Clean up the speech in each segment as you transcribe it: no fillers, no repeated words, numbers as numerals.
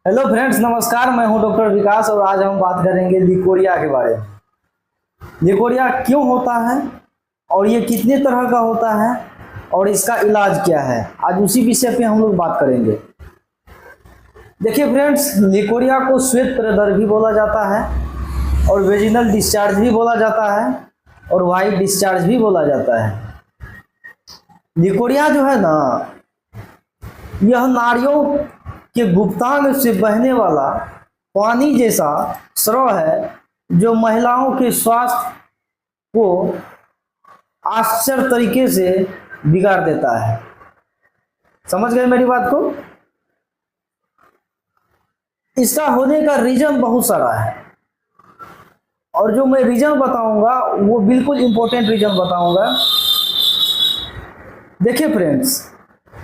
Hello friends, नमस्कार। मैं हूं डॉक्टर विकास और आज हम बात करेंगे लिकोरिया के बारे में। लिकोरिया क्यों होता है और ये कितने तरह का होता है और इसका इलाज क्या है, आज उसी विषय पे हम लोग बात करेंगे। देखिए फ्रेंड्स, लिकोरिया को श्वेत प्रदर भी बोला जाता है और वेजिनल डिस्चार्ज भी बोला जाता है और वाइट डिस्चार्ज भी बोला जाता है। लिकोरिया जो है ना, यह नाड़ियों के गुप्तांग से बहने वाला पानी जैसा स्राव है जो महिलाओं के स्वास्थ्य को आश्चर्य तरीके से बिगाड़ देता है। समझ गए मेरी बात को? इसका होने का रीजन बहुत सारा है और जो मैं रीजन बताऊंगा वो बिल्कुल इंपॉर्टेंट रीजन बताऊंगा। देखिए फ्रेंड्स,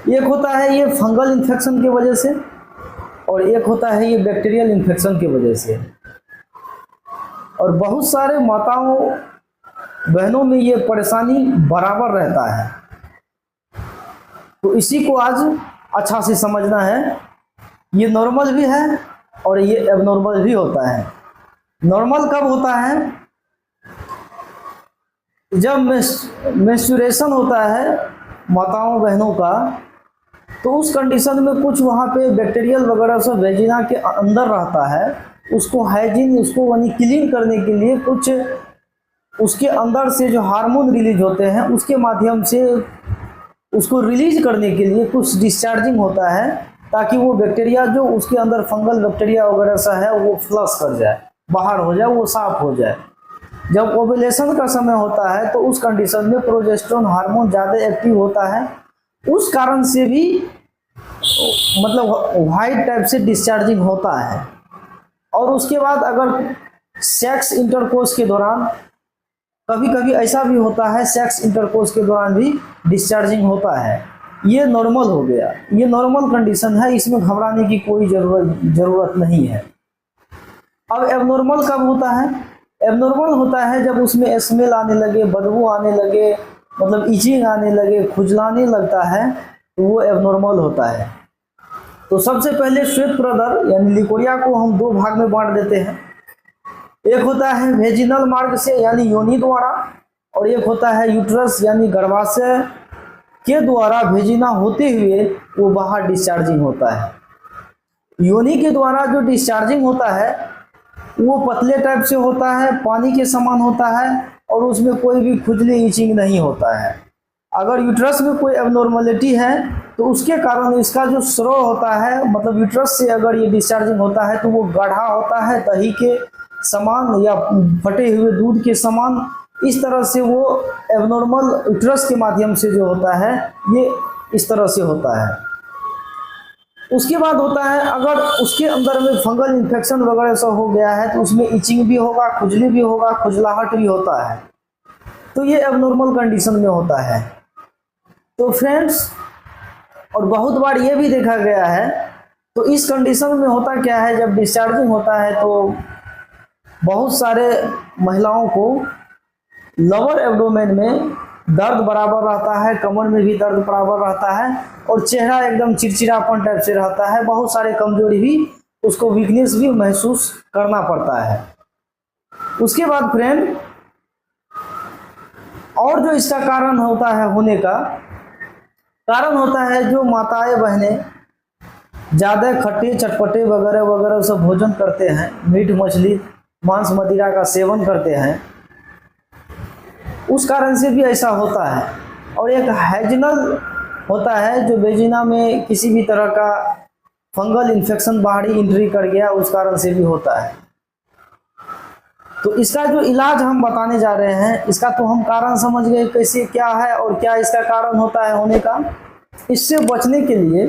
एक होता है ये फंगल इन्फेक्शन की वजह से और एक होता है ये बैक्टीरियल इन्फेक्शन की वजह से। और बहुत सारे माताओं बहनों में ये परेशानी बराबर रहता है, तो इसी को आज अच्छा से समझना है। ये नॉर्मल भी है और ये एबनॉर्मल भी होता है। नॉर्मल कब होता है? जब मेंस्ट्रुएशन होता है माताओं बहनों का, तो उस कंडीशन में कुछ वहाँ पे बैक्टीरियल वगैरह सब वेजिना के अंदर रहता है। उसको हाइजीन, उसको यानी क्लीन करने के लिए कुछ उसके अंदर से जो हार्मोन रिलीज होते हैं उसके माध्यम से उसको रिलीज करने के लिए कुछ डिस्चार्जिंग होता है, ताकि वो बैक्टीरिया जो उसके अंदर फंगल बैक्टीरिया वगैरह सा है वो फ्लश कर जाए, बाहर हो जाए, वो साफ हो जाए। जब ओव्यूलेशन का समय होता है तो उस कंडीशन में प्रोजेस्टेरोन हार्मोन ज़्यादा एक्टिव होता है, उस कारण से भी मतलब वाइट टाइप से डिस्चार्जिंग होता है। और उसके बाद अगर सेक्स इंटरकोर्स के दौरान कभी कभी ऐसा भी होता है, सेक्स इंटरकोर्स के दौरान भी डिस्चार्जिंग होता है। ये नॉर्मल हो गया, ये नॉर्मल कंडीशन है, इसमें घबराने की कोई ज़रूरत नहीं है। अब एबनॉर्मल कब होता है? एबनॉर्मल होता है जब उसमें स्मेल आने लगे, बदबू आने लगे, मतलब इचिंग आने लगे, खुजलाने लगता है, तो वो एबनॉर्मल होता है। तो सबसे पहले श्वेत प्रदर यानी लिकोरिया को हम दो भाग में बांट देते हैं। एक होता है वेजिनल मार्ग से यानी योनि द्वारा, और एक होता है यूट्रस यानी गर्भाशय के द्वारा वेजिना होते हुए वो बाहर डिस्चार्जिंग होता है। योनि के द्वारा जो डिस्चार्जिंग होता है वो पतले टाइप से होता है, पानी के समान होता है और उसमें कोई भी खुजली इचिंग नहीं होता है। अगर यूट्रस में कोई एबनॉर्मलिटी है तो उसके कारण इसका जो स्राव होता है, मतलब यूट्रस से अगर ये डिस्चार्जिंग होता है तो वो गाढ़ा होता है, दही के समान या फटे हुए दूध के समान। इस तरह से वो एबनॉर्मल यूट्रस के माध्यम से जो होता है ये इस तरह से होता है। उसके बाद होता है अगर उसके अंदर में फंगल इन्फेक्शन वगैरह सब हो गया है तो उसमें इचिंग भी होगा, खुजली भी होगा, खुजलाहट भी होता है, तो ये एबनॉर्मल कंडीशन में होता है। तो फ्रेंड्स, और बहुत बार ये भी देखा गया है, तो इस कंडीशन में होता क्या है, जब डिस्चार्जिंग होता है तो बहुत सारे महिलाओं को लोअर एब्डोमेन में दर्द बराबर रहता है, कमर में भी दर्द बराबर रहता है और चेहरा एकदम चिड़चिड़ापन टाइप से रहता है। बहुत सारे कमजोरी भी, उसको वीकनेस भी महसूस करना पड़ता है। उसके बाद फ्रेंड, और जो इसका कारण होता है, होने का कारण होता है, जो माताएं बहनें ज़्यादा खट्टे चटपटे वगैरह वगैरह सब भोजन करते हैं, मीट मछली मांस मदिरा का सेवन करते हैं, उस कारण से भी ऐसा होता है। और एक हाइजिनल होता है जो वेजिना में किसी भी तरह का फंगल इन्फेक्शन बाहरी एंट्री कर गया, उस कारण से भी होता है। तो इसका जो इलाज हम बताने जा रहे हैं, इसका तो हम कारण समझ गए कैसे क्या है और क्या इसका कारण होता है होने का। इससे बचने के लिए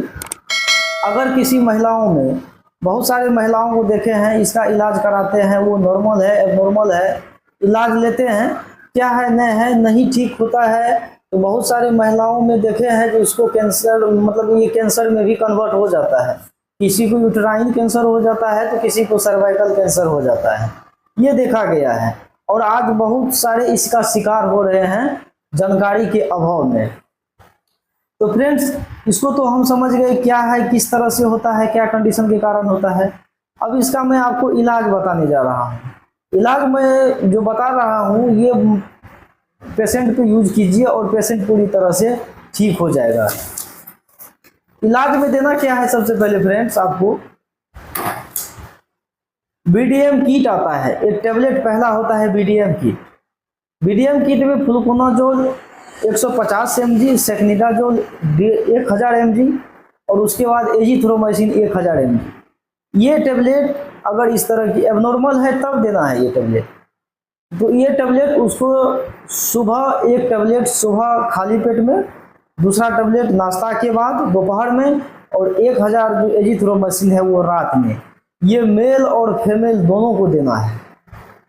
अगर किसी महिलाओं में, बहुत सारे महिलाओं को देखे हैं इसका इलाज कराते हैं, वो नॉर्मल है एबनॉर्मल है, इलाज लेते हैं, क्या है नहीं ठीक होता है, तो बहुत सारे महिलाओं में देखे हैं जो इसको कैंसर, मतलब ये कैंसर में भी कन्वर्ट हो जाता है। किसी को यूट्राइन कैंसर हो जाता है तो किसी को सर्वाइकल कैंसर हो जाता है, ये देखा गया है। और आज बहुत सारे इसका शिकार हो रहे हैं जानकारी के अभाव में। तो फ्रेंड्स, इसको तो हम समझ गए क्या है, किस तरह से होता है, क्या कंडीशन के कारण होता है। अब इसका मैं आपको इलाज बताने जा रहा हूँ। इलाज मैं जो बता रहा हूँ ये पेशेंट पे यूज कीजिए और पेशेंट पूरी तरह से ठीक हो जाएगा। इलाज में देना क्या है, सबसे पहले फ्रेंड्स आपको बीडीएम किट आता है, एक टेबलेट पहला होता है बीडीएम किट। बीडीएम किट में फ्लुकोनाजोल 150 mg, सेक्निडाजोल 1000 mg और उसके बाद एजिथ्रोमाइसिन 1000 mg। ये टेबलेट अगर इस तरह की एबनॉर्मल है तब देना है ये टेबलेट। तो ये टेबलेट उसको सुबह, एक टेबलेट सुबह खाली पेट में, दूसरा टेबलेट नाश्ता के बाद दोपहर में, और 1000 जो एजिथ्रोमाइसिन है वो रात में। ये मेल और फीमेल दोनों को देना है।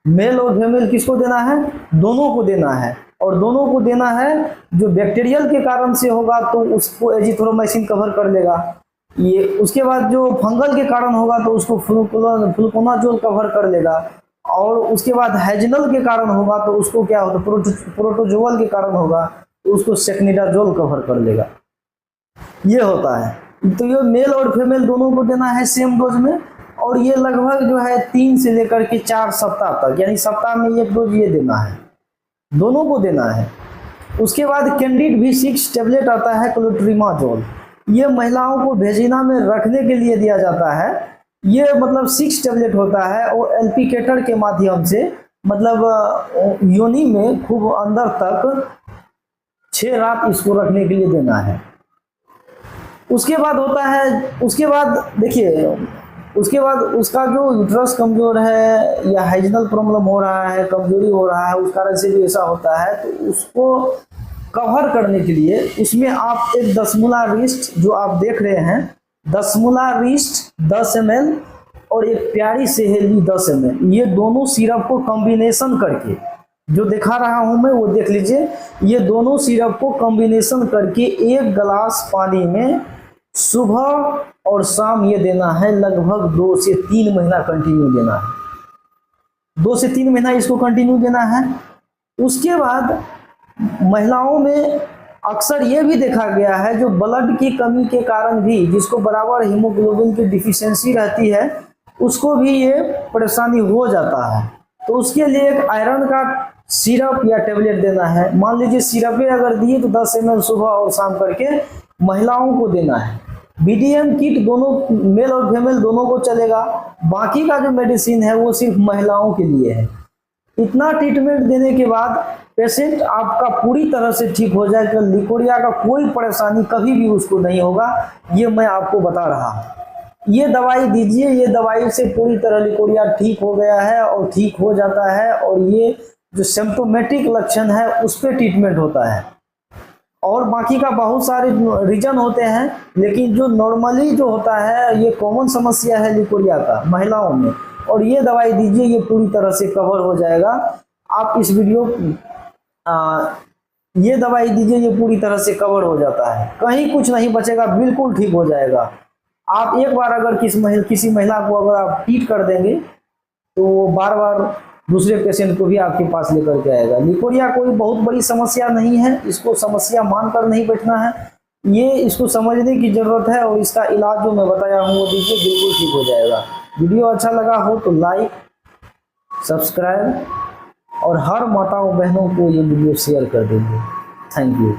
मेल और फीमेल किसको देना है? दोनों को देना है। और दोनों को देना है, जो बैक्टीरियल के कारण से होगा तो उसको एजिथ्रोमाइसिन कवर कर लेगा ये, उसके बाद जो फंगल के कारण होगा तो उसको फ्लुकोनाजोल कवर कर लेगा, और उसके बाद हाइजिनल के कारण होगा तो उसको क्या होगा, प्रोटोजोअल के कारण होगा तो उसको सेक्निडाजोल कवर कर लेगा। ये होता है। तो ये मेल और फीमेल दोनों को देना है सेम डोज में, और ये लगभग जो है 3 से लेकर के 4 सप्ताह तक, यानी सप्ताह में 1 डोज ये देना है, दोनों को देना है। उसके बाद कैंडिड भी 6 टेबलेट आता है क्लोट्रिमाजोल। ये महिलाओं को वेजिना में रखने के लिए दिया जाता है। ये मतलब 6 टेबलेट होता है और एल्पिकेटर के माध्यम से, मतलब योनि में खूब अंदर तक 6 रात इसको रखने के लिए देना है। उसके बाद होता है, उसके बाद देखिए, उसके बाद उसका जो यूट्रस कमजोर है या हाइजिनल प्रॉब्लम हो रहा है, कमजोरी हो रहा है, उस कारण से भी ऐसा होता है, तो उसको कवर करने के लिए उसमें आप एक दसमूला रिस्ट जो आप देख रहे हैं, दसमूला रिस्ट 10 ml और एक प्यारी सहेली 10 ml, ये दोनों सिरप को कॉम्बिनेशन करके, जो दिखा रहा हूं मैं वो देख लीजिए, ये दोनों सिरप को कॉम्बिनेशन करके 1 गिलास पानी में सुबह और शाम ये देना है। लगभग 2 से 3 महीना कंटिन्यू देना है, 2 से 3 महीना इसको कंटिन्यू देना है। उसके बाद महिलाओं में अक्सर ये भी देखा गया है, जो ब्लड की कमी के कारण भी, जिसको बराबर हीमोग्लोबिन की डिफिशियंसी रहती है, उसको भी ये परेशानी हो जाता है। तो उसके लिए एक आयरन का सिरप या टेबलेट देना है। मान लीजिए सिरपें अगर दिए तो 10 ml सुबह और शाम करके महिलाओं को देना है। बीडीएम किट दोनों मेल और फीमेल दोनों को चलेगा, बाकी का जो मेडिसिन है वो सिर्फ महिलाओं के लिए है। इतना ट्रीटमेंट देने के बाद पेशेंट आपका पूरी तरह से ठीक हो जाएगा, लिकोरिया का कोई परेशानी कभी भी उसको नहीं होगा। ये मैं आपको बता रहा हूँ। ये दवाई दीजिए, ये दवाई से पूरी तरह लिकोरिया ठीक हो गया है और ठीक हो जाता है, और ये जो सिम्प्टोमेटिक लक्षण है उस पर ट्रीटमेंट होता है। और बाकी का बहुत सारे रीजन होते हैं, लेकिन जो नॉर्मली जो होता है, ये कॉमन समस्या है लिकोरिया का महिलाओं में, और ये दवाई दीजिए, ये पूरी तरह से कवर हो जाएगा। आप इस वीडियो ये दवाई दीजिए, ये पूरी तरह से कवर हो जाता है, कहीं कुछ नहीं बचेगा, बिल्कुल ठीक हो जाएगा। आप एक बार अगर किसी महिला को अगर आप ट्रीट कर देंगे तो वो बार बार दूसरे पेशेंट को भी आपके पास लेकर के आएगा। लिकोरिया कोई बहुत बड़ी समस्या नहीं है, इसको समस्या मानकर नहीं बैठना है, ये इसको समझने की जरूरत है, और इसका इलाज जो मैं बताया हूँ वो दीजिए, बिल्कुल ठीक हो जाएगा। वीडियो अच्छा लगा हो तो लाइक, सब्सक्राइब और हर माताओं बहनों को ये वीडियो शेयर कर दीजिए। Thank you.